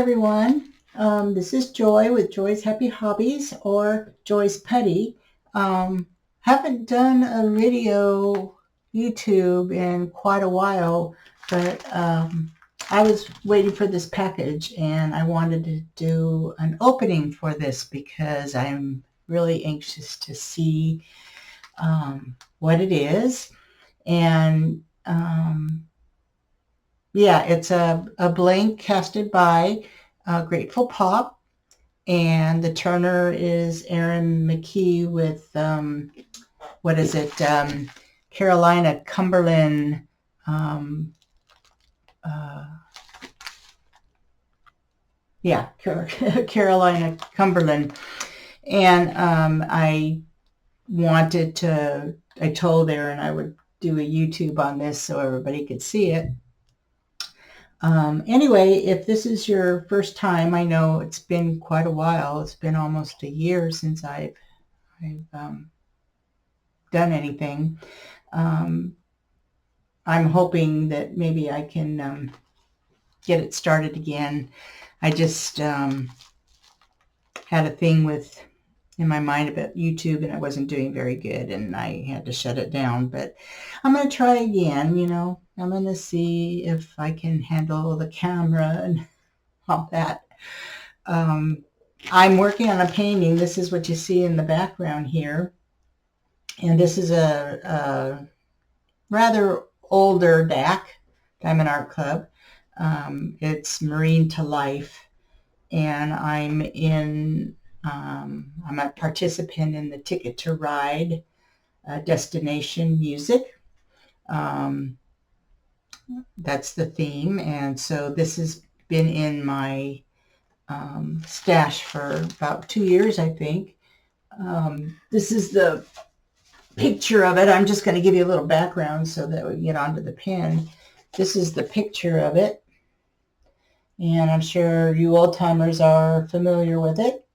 everyone. This is Joy with Joy's Happy Hobbies, or Joy's Putty. Haven't done a video YouTube in quite a while, but I was waiting for this package and I wanted to do an opening for this because I'm really anxious to see what it is. And yeah, it's a blank casted by Grateful Pop, and the turner is Aaron McGee with, what is it, Carolina Cumberland, Carolina Cumberland. And I told Aaron I would do a YouTube on this so everybody could see it. Anyway, if this is your first time, I know it's been quite a while. It's been almost a year since I've done anything. I'm hoping that maybe I can get it started again. I just had a thing in my mind about YouTube, and I wasn't doing very good, and I had to shut it down. But I'm going to try again, I'm going to see if I can handle the camera and all that. I'm working on a painting. This is what you see in the background here. And this is a rather older DAC, Diamond Art Club. It's Marine to Life. And I'm a participant in the Ticket to Ride destination music. That's the theme, and so this has been in my stash for about 2 years, I think. This is the picture of it. I'm just going to give you a little background so that we get onto the pen. This is the picture of it, and I'm sure you old-timers are familiar with it.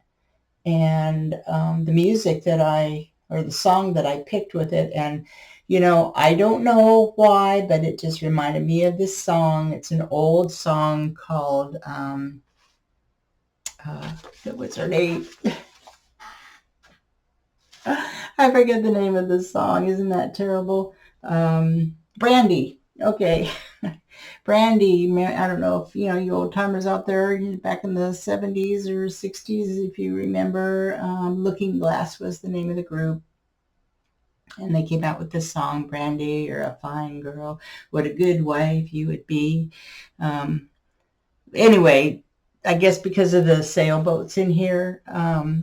And the music the song that I picked with it, and I don't know why, but it just reminded me of this song. It's an old song called, what's her name? I forget the name of this song. Isn't that terrible? Brandy. Okay. Brandy. I don't know if, you old timers out there back in the 70s or 60s, if you remember, Looking Glass was the name of the group. And they came out with this song, Brandy, you're a fine girl. What a good wife you would be. Anyway, I guess because of the sailboats in here, my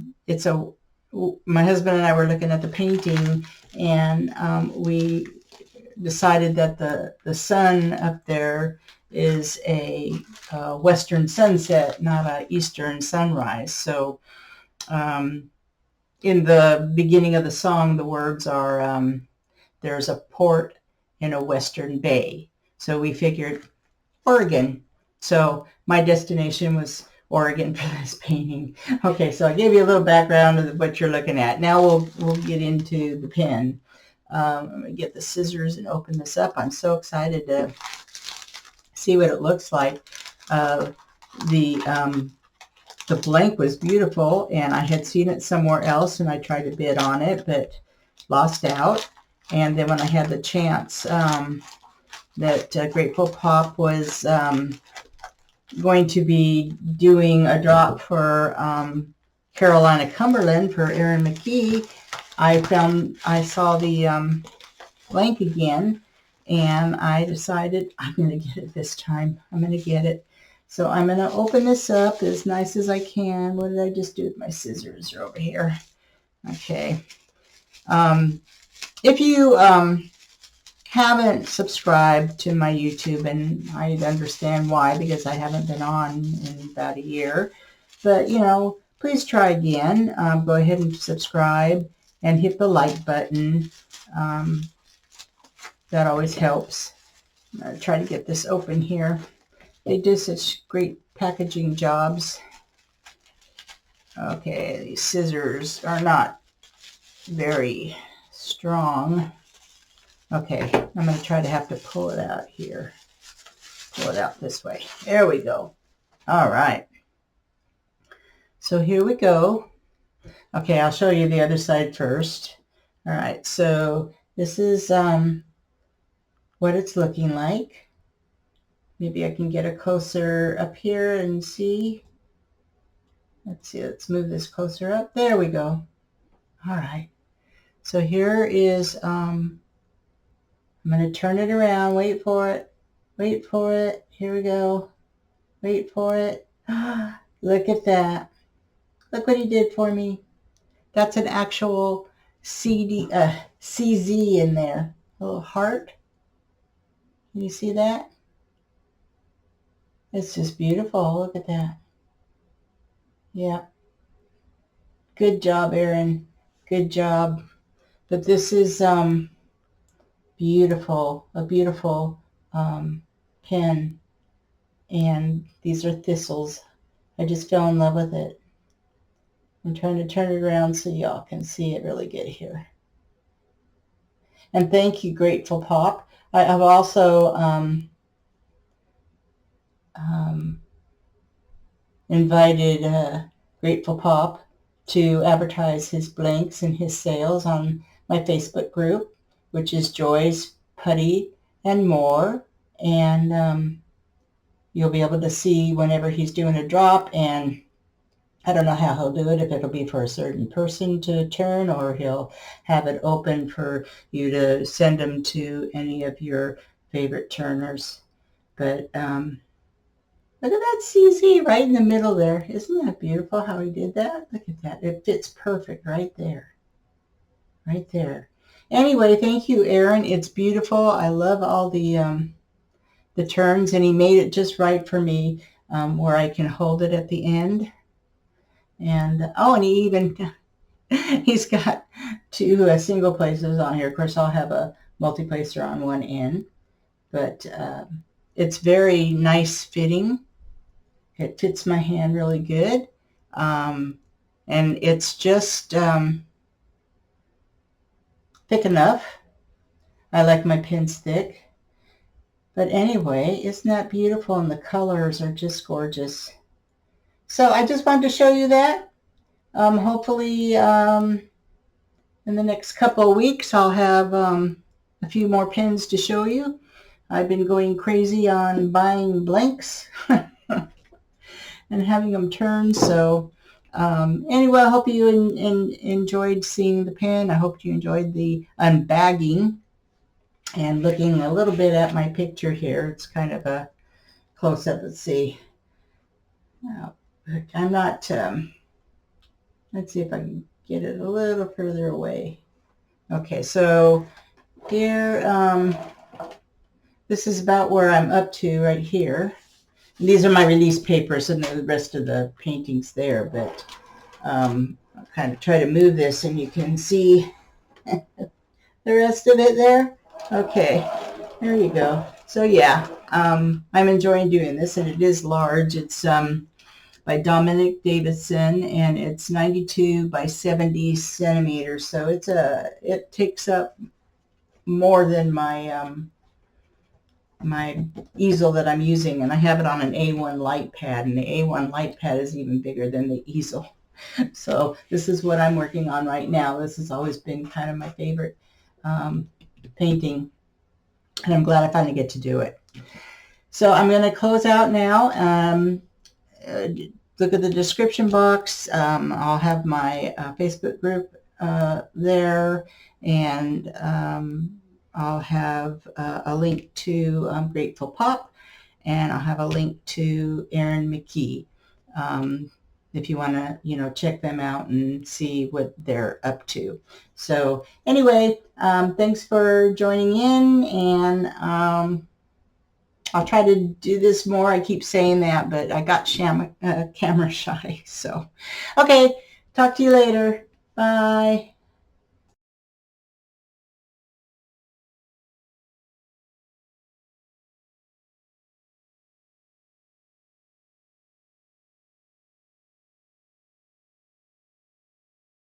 husband and I were looking at the painting, and we decided that the sun up there is a western sunset, not an eastern sunrise. So in the beginning of the song, the words are, there's a port in a western bay. So we figured Oregon. So my destination was Oregon for this painting. Okay, so I gave you a little background of what you're looking at. Now we'll get into the pen. I'm going to get the scissors and open this up. I'm so excited to see what it looks like. The blank was beautiful, and I had seen it somewhere else, and I tried to bid on it, but lost out. And then when I had the chance that Grateful Pop was going to be doing a drop for Carolina Cumberland for Aaron McGee, I saw the blank again, and I decided I'm going to get it this time. I'm going to get it. So I'm going to open this up as nice as I can. What did I just do with my scissors? They're over here. Okay. If you haven't subscribed to my YouTube, and I understand why, because I haven't been on in about a year, but, please try again. Go ahead and subscribe and hit the like button. That always helps. I'm going to try to get this open here. They do such great packaging jobs. Okay, these scissors are not very strong. Okay, I'm going to try to have to pull it out here. Pull it out this way. There we go. All right. So here we go. Okay, I'll show you the other side first. All right, so this is what it's looking like. Maybe I can get a closer up here and see. Let's see, let's move this closer up. There we go. All right. So here is, I'm going to turn it around. Wait for it. Wait for it. Here we go. Wait for it. Look at that. Look what he did for me. That's an actual CZ in there. A little heart. Can you see that? It's just beautiful. Look at that. Yeah. Good job, Aaron. Good job. But this is beautiful. A beautiful pen. And these are thistles. I just fell in love with it. I'm trying to turn it around so y'all can see it really good here. And thank you, Grateful Pop. I've also invited Grateful Pop to advertise his blanks and his sales on my Facebook group, which is Joy's, Putty, and More. And you'll be able to see whenever he's doing a drop, and I don't know how he'll do it, if it'll be for a certain person to turn or he'll have it open for you to send them to any of your favorite turners. But look at that CZ right in the middle there. Isn't that beautiful how he did that? Look at that. It fits perfect right there. Right there. Anyway, thank you, Aaron. It's beautiful. I love all the turns, and he made it just right for me where I can hold it at the end. And and he even he's got two single places on here. Of course, I'll have a multi-placer on one end, but it's very nice fitting. It fits my hand really good, and it's just thick enough. I like my pens thick. But anyway, isn't that beautiful? And the colors are just gorgeous. So I just wanted to show you that. Hopefully in the next couple of weeks I'll have a few more pens to show you. I've been going crazy on buying blanks and having them turn. So anyway, I hope you enjoyed seeing the pen. I hope you enjoyed the unbagging and looking a little bit at my picture here. It's kind of a close-up. Let's see. I'm not, let's see if I can get it a little further away. Okay, so here, this is about where I'm up to right here. These are my release papers and the rest of the paintings there, but I'll kind of try to move this and you can see the rest of it there. Okay, there you go. So yeah, I'm enjoying doing this, and it is large. It's by Dominic Davidson, and it's 92 by 70 centimeters. So it takes up more than my my easel that I'm using, and I have it on an A1 light pad, and the A1 light pad is even bigger than the easel. So this is what I'm working on right now. This has always been kind of my favorite painting, and I'm glad I finally get to do it. So I'm going to close out now. Look at the description box. I'll have my Facebook group there, and I'll have a link to Grateful Pop, and I'll have a link to Aaron McGee if you want to, check them out and see what they're up to. So anyway, thanks for joining in, and I'll try to do this more. I keep saying that, but I got camera shy. So, okay, talk to you later. Bye.